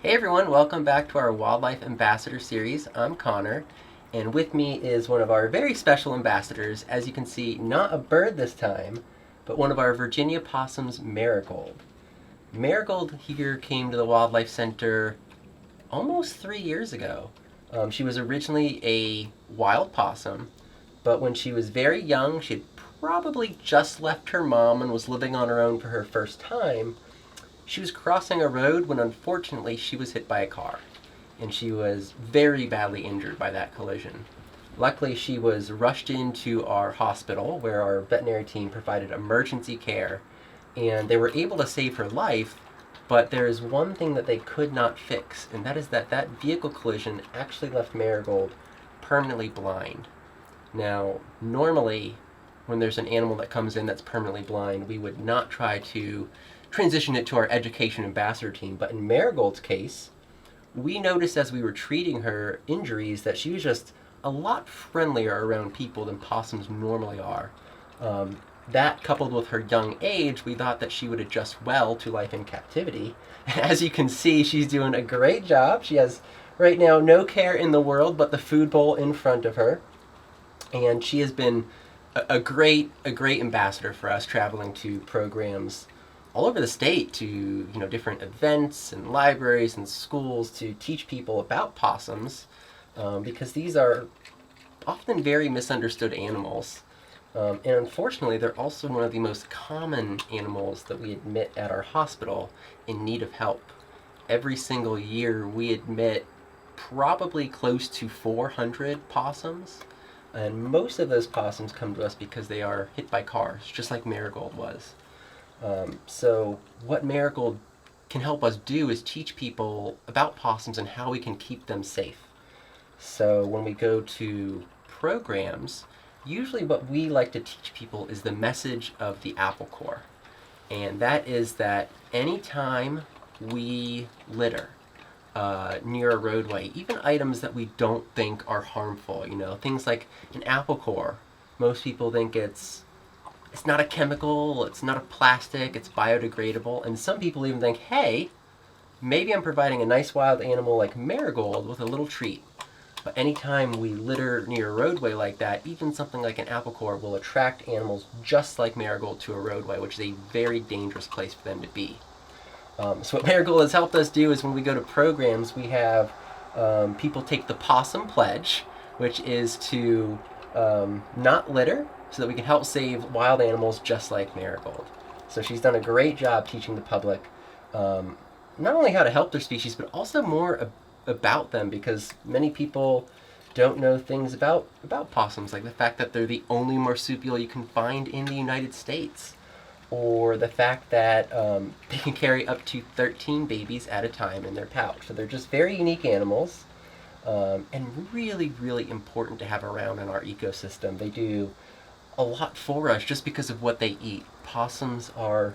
Hey everyone, welcome back to our Wildlife Ambassador series. I'm Connor, and with me is one of our very special ambassadors. As you can see, not a bird this time, but one of our Virginia possums, Marigold. Marigold here came to the Wildlife Center almost 3 years ago. She was originally a wild possum, but when she was very young, she had probably just left her mom and was living on her own for her first time. She was crossing a road when unfortunately she was hit by a car, and she was very badly injured by that collision. Luckily, she was rushed into our hospital where our veterinary team provided emergency care, and they were able to save her life, but there is one thing that they could not fix, and that is that vehicle collision actually left Marigold permanently blind. Now, normally, when there's an animal that comes in that's permanently blind, we would not try to transition it to our education ambassador team. But in Marigold's case, we noticed as we were treating her injuries that she was just a lot friendlier around people than possums normally are. That coupled with her young age, we thought that she would adjust well to life in captivity. As you can see, she's doing a great job. She has right now no care in the world but the food bowl in front of her. And she has been a great ambassador for us, traveling to programs all over the state to different events and libraries and schools to teach people about possums, because these are often very misunderstood animals. And unfortunately, they're also one of the most common animals that we admit at our hospital in need of help. Every single year, we admit probably close to 400 possums, and most of those possums come to us because they are hit by cars, just like Marigold was. So what Marigold can help us do is teach people about possums and how we can keep them safe. So when we go to programs, usually what we like to teach people is the message of the apple core. And that is that anytime we litter near a roadway, even items that we don't think are harmful, things like an apple core, most people think it's not a chemical, it's not a plastic, it's biodegradable, and some people even think, hey, maybe I'm providing a nice wild animal like Marigold with a little treat. But anytime we litter near a roadway like that, even something like an apple core will attract animals just like Marigold to a roadway, which is a very dangerous place for them to be. So what Marigold has helped us do is when we go to programs, we have people take the Possum Pledge, which is to not litter, so that we can help save wild animals just like Marigold. So she's done a great job teaching the public not only how to help their species, but also more about them, because many people don't know things about possums, like the fact that they're the only marsupial you can find in the United States, or the fact that they can carry up to 13 babies at a time in their pouch. So they're just very unique animals, and really, really important to have around in our ecosystem. They do a lot for us just because of what they eat. Possums are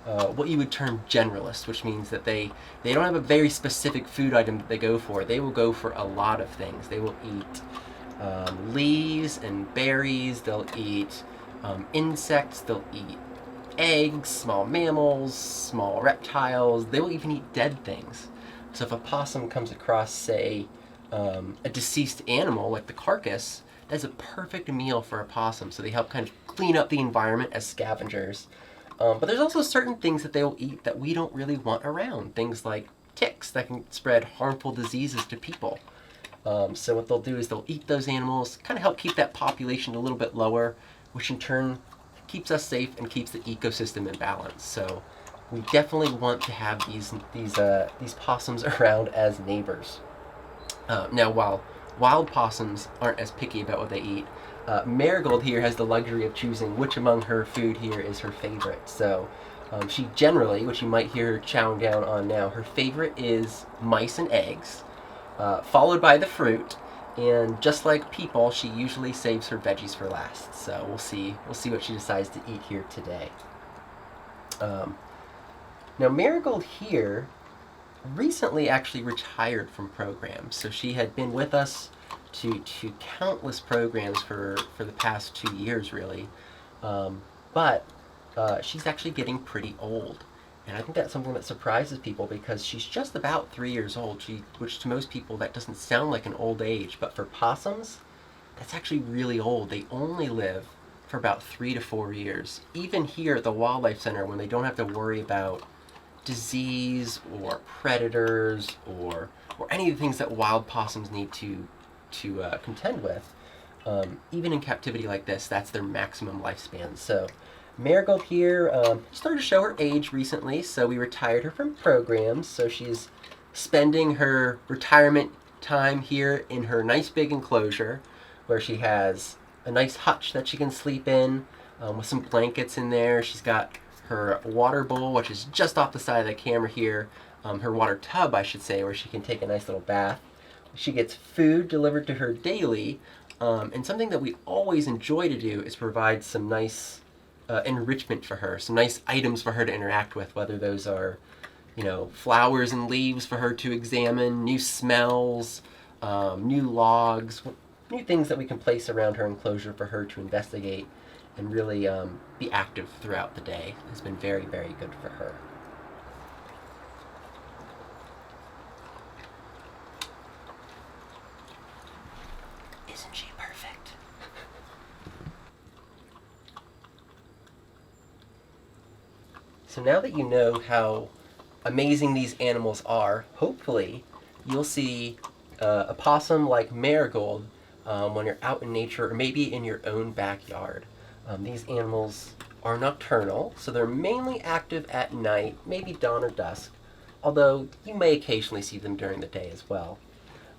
what you would term generalist, which means that they don't have a very specific food item that they go for. They will go for a lot of things. They will eat leaves and berries. They'll eat insects. They'll eat eggs, small mammals, small reptiles. They will even eat dead things. So if a possum comes across, say, a deceased animal, like the carcass, that's a perfect meal for a possum. So they help kind of clean up the environment as scavengers. But there's also certain things that they will eat that we don't really want around. Things like ticks that can spread harmful diseases to people. So what they'll do is they'll eat those animals, kind of help keep that population a little bit lower, which in turn keeps us safe and keeps the ecosystem in balance. So we definitely want to have these possums around as neighbors. Now, while wild possums aren't as picky about what they eat, Marigold here has the luxury of choosing which among her food here is her favorite. So she generally, which you might hear her chowing down on now, her favorite is mice and eggs, followed by the fruit. And just like people, she usually saves her veggies for last. So we'll see what she decides to eat here today. Now Marigold here recently actually retired from programs. So she had been with us to countless programs for the past 2 years, really. But she's actually getting pretty old. And I think that's something that surprises people because she's just about 3 years old, which to most people that doesn't sound like an old age, but for possums, that's actually really old. They only live for about 3 to 4 years. Even here at the Wildlife Center, when they don't have to worry about disease or predators or any of the things that wild possums need to contend with, even in captivity like this, that's their maximum lifespan. So Marigold here started to show her age recently, so we retired her from programs. So she's spending her retirement time here in her nice big enclosure where she has a nice hutch that she can sleep in with some blankets in there. She's got her water bowl, which is just off the side of the camera here, her water tub, I should say, where she can take a nice little bath. She gets food delivered to her daily, and something that we always enjoy to do is provide some nice enrichment for her, some nice items for her to interact with, whether those are, flowers and leaves for her to examine, new smells, new logs, new things that we can place around her enclosure for her to investigate and really be active throughout the day. Has been very, very good for her. Isn't she perfect? So now that you know how amazing these animals are, hopefully you'll see a possum like Marigold when you're out in nature or maybe in your own backyard. These animals are nocturnal, so they're mainly active at night, maybe dawn or dusk, although you may occasionally see them during the day as well.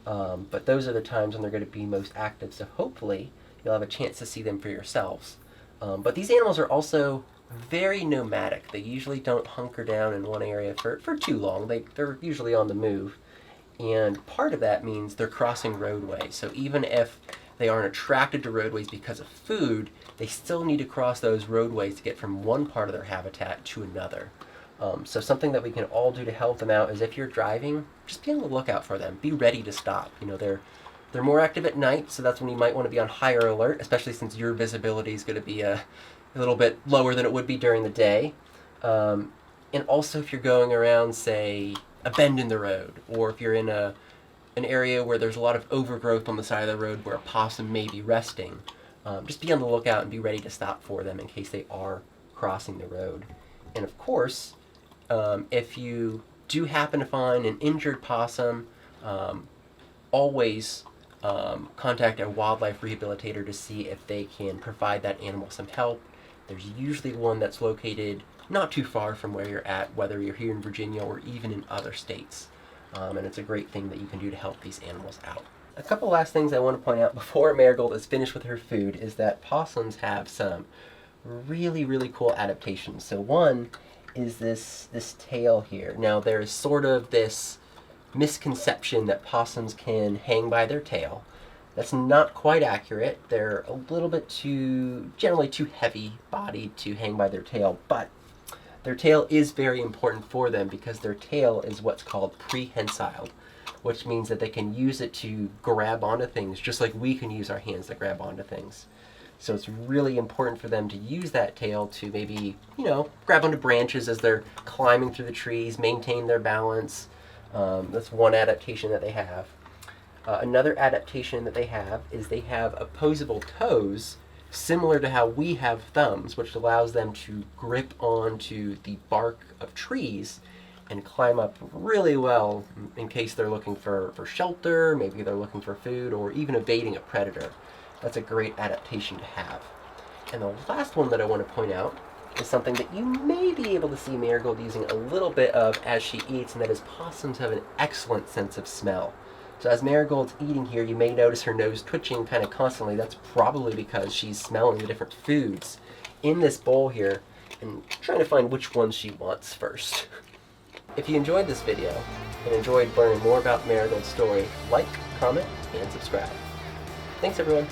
But those are the times when they're going to be most active, so hopefully you'll have a chance to see them for yourselves. But these animals are also very nomadic. They usually don't hunker down in one area for too long. They're usually on the move. And part of that means they're crossing roadways. So even if they aren't attracted to roadways because of food, they still need to cross those roadways to get from one part of their habitat to another. So something that we can all do to help them out is if you're driving, just be on the lookout for them. Be ready to stop. They're more active at night, so that's when you might want to be on higher alert, especially since your visibility is going to be a little bit lower than it would be during the day. And also if you're going around, say, a bend in the road, or if you're in an area where there's a lot of overgrowth on the side of the road where a possum may be resting, just be on the lookout and be ready to stop for them in case they are crossing the road. And of course, if you do happen to find an injured possum, always contact a wildlife rehabilitator to see if they can provide that animal some help. There's usually one that's located not too far from where you're at, whether you're here in Virginia or even in other states. And it's a great thing that you can do to help these animals out. A couple last things I want to point out before Marigold is finished with her food is that possums have some really, really cool adaptations. So one is this tail here. Now there's sort of this misconception that possums can hang by their tail. That's not quite accurate. They're a little bit generally too heavy bodied to hang by their tail, but their tail is very important for them because their tail is what's called prehensile, which means that they can use it to grab onto things just like we can use our hands to grab onto things. So it's really important for them to use that tail to maybe, grab onto branches as they're climbing through the trees, maintain their balance. That's one adaptation that they have. Another adaptation that they have is they have opposable toes, similar to how we have thumbs, which allows them to grip onto the bark of trees and climb up really well in case they're looking for shelter, maybe they're looking for food, or even evading a predator. That's a great adaptation to have. And the last one that I want to point out is something that you may be able to see Marigold using a little bit of as she eats, and that is possums have an excellent sense of smell. So as Marigold's eating here, you may notice her nose twitching kind of constantly. That's probably because she's smelling the different foods in this bowl here and trying to find which ones she wants first. If you enjoyed this video and enjoyed learning more about Marigold's story, like, comment, and subscribe. Thanks everyone.